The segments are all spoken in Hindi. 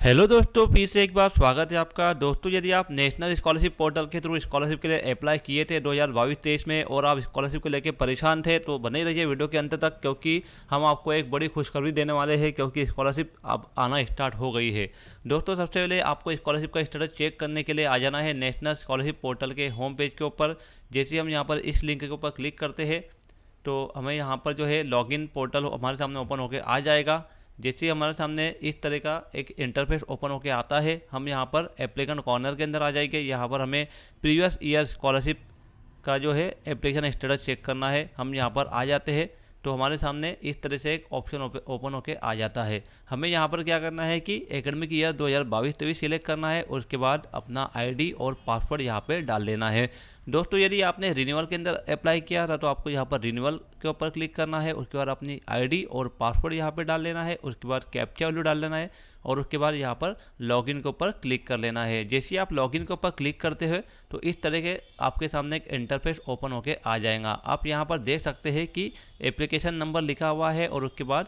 हेलो दोस्तों, फिर से एक बार स्वागत है आपका। दोस्तों, यदि आप नेशनल स्कॉलरशिप पोर्टल के थ्रू स्कॉलरशिप के लिए अप्लाई किए थे 2022-23 में और आप स्कॉलरशिप को लेकर परेशान थे, तो बने रहिए वीडियो के अंत तक, क्योंकि हम आपको एक बड़ी खुशखबरी देने वाले हैं, क्योंकि स्कॉलरशिप अब आना स्टार्ट हो गई है। दोस्तों, सबसे पहले आपको स्कॉलरशिप का स्टेटस चेक करने के लिए आ जाना है नेशनल स्कॉलरशिप पोर्टल के होम पेज के ऊपर। जैसे हम यहाँ पर इस लिंक के ऊपर क्लिक करते हैं तो हमें यहाँ पर जो है लॉगिन पोर्टल हमारे सामने ओपन होकर आ जाएगा। जैसे ही हमारे सामने इस तरह का एक इंटरफेस ओपन होकर आता है, हम यहाँ पर एप्लीकेंट कॉर्नर के अंदर आ जाएंगे। यहाँ पर हमें प्रीवियस ईयर स्कॉलरशिप का जो है एप्लीकेशन स्टेटस चेक करना है। हम यहाँ पर आ जाते हैं तो हमारे सामने इस तरह से एक ऑप्शन ओपन होकर आ जाता है। हमें यहाँ पर क्या करना है कि एकेडमिक ईयर 2022-23 सिलेक्ट करना है। उसके बाद अपना आईडी और पासवर्ड यहाँ पे डाल लेना है। दोस्तों, यदि आपने रिन्यूअल के अंदर अप्लाई किया था तो आपको यहाँ पर रिन्यूअल के ऊपर क्लिक करना है। उसके बाद अपनी आईडी और पासवर्ड यहाँ पे डाल लेना है। उसके बाद कैप्चा वैल्यू डाल लेना है और उसके बाद यहाँ पर लॉगिन के ऊपर क्लिक कर लेना है। जैसे ही आप लॉगिन के ऊपर क्लिक करते हैं तो इस तरह के आपके सामने एक इंटरफेस ओपन होके आ जाएगा। आप यहाँ पर देख सकते हैं कि एप्लीकेशन नंबर लिखा हुआ है और उसके बाद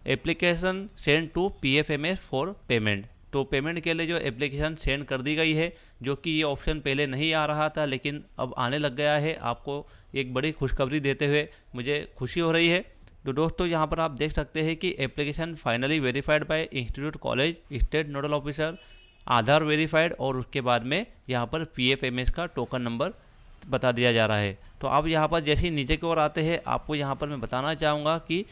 application send to PFMS for payment. तो पेमेंट के लिए जो एप्लीकेशन सेंड कर दी गई है, जो कि ये ऑप्शन पहले नहीं आ रहा था लेकिन अब आने लग गया है। आपको एक बड़ी खुशखबरी देते हुए मुझे खुशी हो रही है। तो दोस्तों, यहाँ पर आप देख सकते हैं कि application finally verified bye institute college state nodal officer, आधार वेरीफाइड, और उसके बाद में यहाँ पर PFMS का टोकन नंबर बता दिया जा रहा है। तो आप यहाँ पर जैसे ही नीचे की ओर आते हैं, आपको यहाँ पर मैं बताना चाहूँगा कि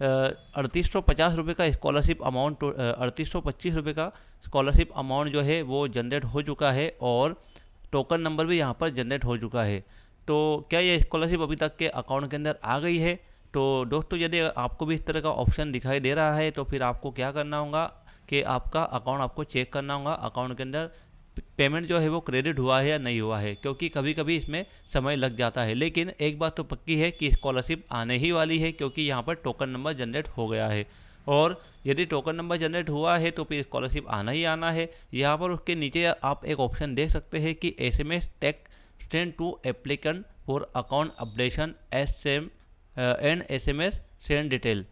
3850 रुपये का स्कॉलरशिप अमाउंट 3825 रुपये का स्कॉलरशिप अमाउंट जो है वो जनरेट हो चुका है और टोकन नंबर भी यहाँ पर जनरेट हो चुका है। तो क्या ये स्कॉलरशिप अभी तक के अकाउंट के अंदर आ गई है? तो दोस्तों, यदि आपको भी इस तरह का ऑप्शन दिखाई दे रहा है तो फिर आपको क्या करना होगा कि आपका अकाउंट आपको चेक करना होगा। अकाउंट के अंदर पेमेंट जो है वो क्रेडिट हुआ है या नहीं हुआ है, क्योंकि कभी कभी इसमें समय लग जाता है। लेकिन एक बात तो पक्की है कि स्कॉलरशिप आने ही वाली है, क्योंकि यहाँ पर टोकन नंबर जनरेट हो गया है। और यदि टोकन नंबर जनरेट हुआ है तो फिर स्कॉलरशिप आना ही आना है। यहाँ पर उसके नीचे आप एक ऑप्शन देख सकते हैं कि SMS text send to applicant for account updation and SMS send detail.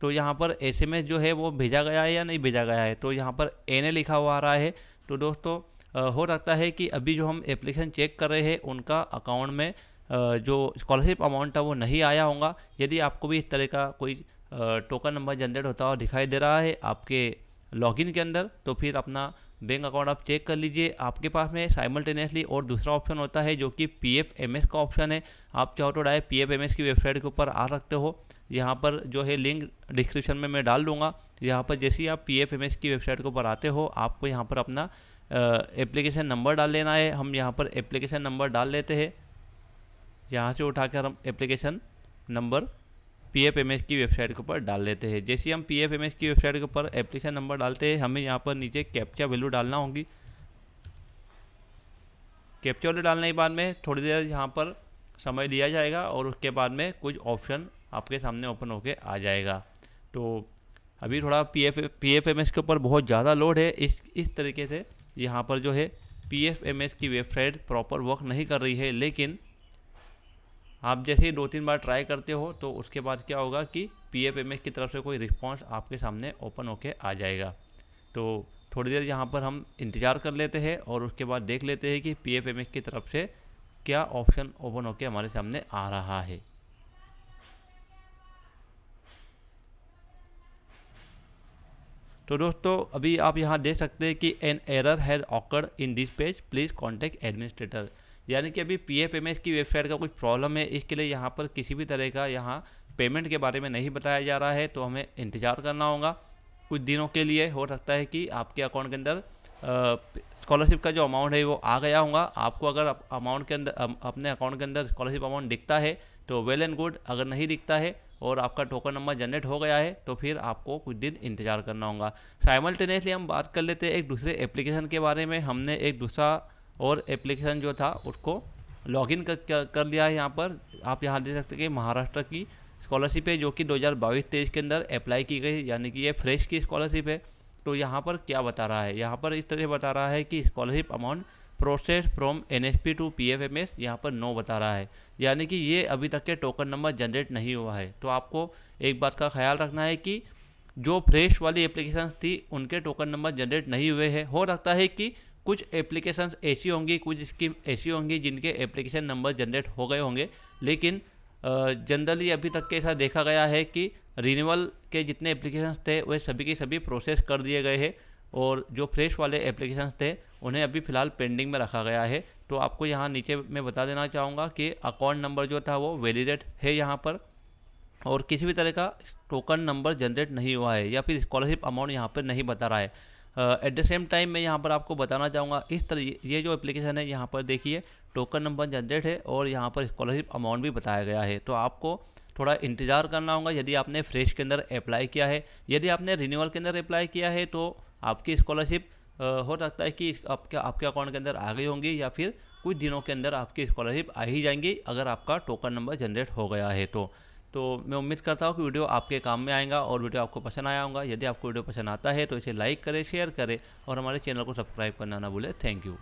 तो यहाँ पर SMS जो है वो भेजा गया है या नहीं भेजा गया है, तो यहाँ पर NA लिखा हुआ आ रहा है। तो दोस्तों, हो सकता है कि अभी जो हम एप्लीकेशन चेक कर रहे हैं उनका अकाउंट में जो स्कॉलरशिप अमाउंट था वो नहीं आया होगा। यदि आपको भी इस तरह का कोई टोकन नंबर जनरेट होता हुआ दिखाई दे रहा है आपके लॉगिन के अंदर, तो फिर अपना बैंक अकाउंट आप चेक कर लीजिए। आपके पास में साइमल्टेनियसली और दूसरा ऑप्शन होता है जो कि PFMS का ऑप्शन है। आप चाहो तो डायरेक्ट PFMS की वेबसाइट के ऊपर आ सकते हो। यहाँ पर जो है लिंक डिस्क्रिप्शन में मैं डाल दूँगा। यहाँ पर जैसे ही आप PFMS की वेबसाइट के ऊपर आते हो, आपको यहाँ पर अपना एप्लीकेशन नंबर डाल लेना है। हम यहाँ पर एप्लीकेशन नंबर डाल लेते हैं। यहाँ से उठाकर हम एप्लीकेशन नंबर PFMS की वेबसाइट के ऊपर डाल लेते हैं। जैसे हम PFMS की वेबसाइट के ऊपर एप्लीकेशन नंबर डालते हैं, हमें यहाँ पर नीचे कैप्चा वैल्यू डालना होगी। कैप्चा वैल्यू डालने के बाद में थोड़ी देर यहाँ पर समय दिया जाएगा और उसके बाद में कुछ ऑप्शन आपके सामने ओपन होके आ जाएगा। तो अभी थोड़ा PFMS के ऊपर बहुत ज़्यादा लोड है। इस तरीके से यहाँ पर जो है PFMS की वेबसाइट प्रॉपर वर्क नहीं कर रही है। लेकिन आप जैसे ही 2-3 बार ट्राई करते हो तो उसके बाद क्या होगा कि PFMS की तरफ से कोई रिस्पांस आपके सामने ओपन होके आ जाएगा। तो थोड़ी देर यहाँ पर हम इंतज़ार कर लेते हैं और उसके बाद देख लेते हैं कि PFMS की तरफ से क्या ऑप्शन ओपन होके हमारे सामने आ रहा है। तो दोस्तों, अभी आप यहाँ देख सकते हैं कि an error has occurred in this page, please contact administrator. यानी कि अभी PFMS की वेबसाइट का कुछ प्रॉब्लम है, इसके लिए यहाँ पर किसी भी तरह का यहाँ पेमेंट के बारे में नहीं बताया जा रहा है। तो हमें इंतज़ार करना होगा कुछ दिनों के लिए। हो सकता है कि आपके अकाउंट के अंदर स्कॉलरशिप का जो अमाउंट है वो आ गया होगा। आपको अगर अमाउंट के अंदर अपने अकाउंट के अंदर स्कॉलरशिप अमाउंट दिखता है तो वेल एंड गुड। अगर नहीं दिखता है और आपका टोकन नंबर जनरेट हो गया है तो फिर आपको कुछ दिन इंतजार करना होगा। साइमल्टेनियसली हम बात कर लेते हैं एक दूसरे एप्लीकेशन के बारे में। हमने एक दूसरा और एप्लीकेशन जो था उसको लॉगिन कर लिया है। यहाँ पर आप यहाँ देख सकते हैं कि महाराष्ट्र की स्कॉलरशिप है जो कि 2022-23 के अंदर अप्लाई की गई, यानी कि ये फ्रेश की स्कॉलरशिप है। तो यहाँ पर क्या बता रहा है, यहाँ पर इस तरह बता रहा है कि scholarship amount process from NSP to PFMS, यहाँ पर नो बता रहा है, यानी कि ये अभी तक के टोकन नंबर जनरेट नहीं हुआ है। तो आपको एक बात का ख्याल रखना है कि जो फ्रेश वाली एप्लीकेशंस थी उनके टोकन नंबर जनरेट नहीं हुए हैं। हो सकता है कि कुछ एप्लीकेशंस ऐसी होंगी, कुछ स्कीम ऐसी होंगी जिनके एप्लीकेशन नंबर जनरेट हो गए होंगे, लेकिन जनरली अभी तक के ऐसा देखा गया है कि रिन्यूअल के जितने एप्लीकेशंस थे वे सभी के सभी प्रोसेस कर दिए गए हैं और जो फ्रेश वाले एप्लीकेशंस थे उन्हें अभी फ़िलहाल पेंडिंग में रखा गया है। तो आपको यहाँ नीचे मैं बता देना चाहूँगा कि अकाउंट नंबर जो था वो वैलिडेट है यहाँ पर, और किसी भी तरह का टोकन नंबर जनरेट नहीं हुआ है या फिर स्कॉलरशिप अमाउंट यहाँ पर नहीं बता रहा है। एट द सेम टाइम मैं यहाँ पर आपको बताना चाहूँगा, इस तरह ये जो एप्लीकेशन है यहाँ पर देखिए टोकन नंबर जनरेट है और यहाँ पर स्कॉलरशिप अमाउंट भी बताया गया है। तो आपको थोड़ा इंतज़ार करना होगा यदि आपने फ्रेश के अंदर अप्लाई किया है। यदि आपने रिन्यूअल के अंदर अप्लाई किया है तो आपकी स्कॉलरशिप हो सकता है कि आपके अकाउंट के अंदर आ गई होंगी या फिर कुछ दिनों के अंदर आपकी स्कॉलरशिप आ ही जाएंगी अगर आपका टोकन नंबर जनरेट हो गया है तो मैं उम्मीद करता हूँ कि वीडियो आपके काम में आएगा और वीडियो आपको पसंद आया होगा। यदि आपको वीडियो पसंद आता है तो इसे लाइक करें, शेयर करें और हमारे चैनल को सब्सक्राइब करना ना भूलें। Thank you.